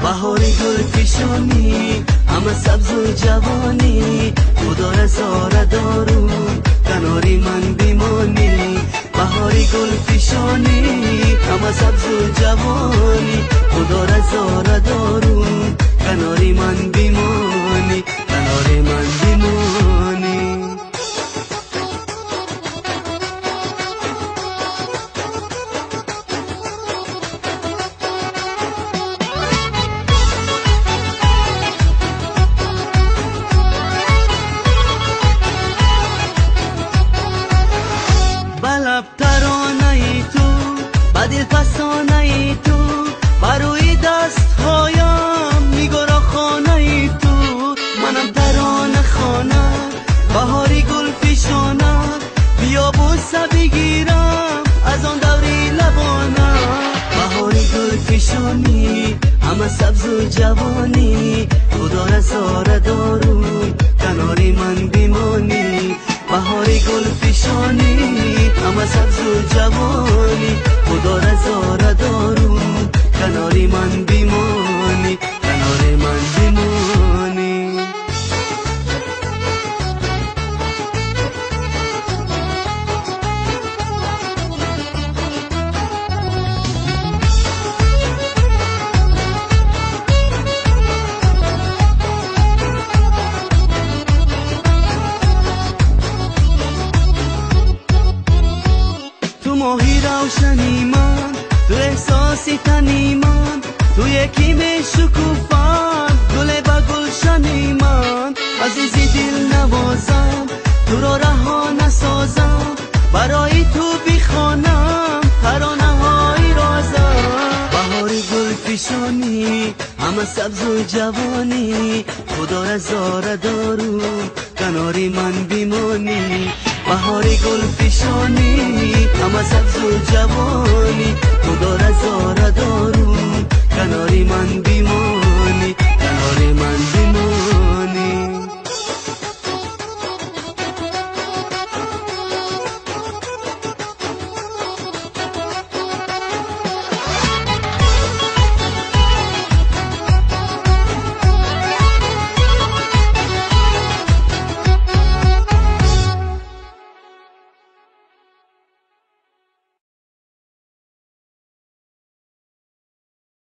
بهاری گل پیشانی همه سبز و جوانی خدا رزاره دارو کناری من بیمانی بهاری گل پیشانی همه سبز و جوانی خدا رزاره دارو کناری من بیمانی کناری من بیمانی بلب ترانه ای تو بدل فسانه ای تو بروی دست هایم میگرا خانه ای تو منم ترانه خانه بهاری گل پیشانه بیا بوسه بگیرم از آن دوری لبانه بهاری گل پیشانی همه سبز و جوانی خدا رزاره دارو کناری من بیمانی بهاری گل پیشانی همه سبز و جوانی خدا رزاره دارو کناری من بیمانی کناری من بیمانی ماهی روشنی من تو احساسی تنی من تو یکی به شکوفان گل با گلشنی من عزیزی دل نوازم تو را رها نسازم برای تو بیخوانم ترانه های رازم بهاری گل پیشانی همه سبز و جوانی خدا رزاره دارو کناری من بیمانی بهاری گل پیشانی همه سبز و جوانی خدا رزاره دارو کناری من بیمانی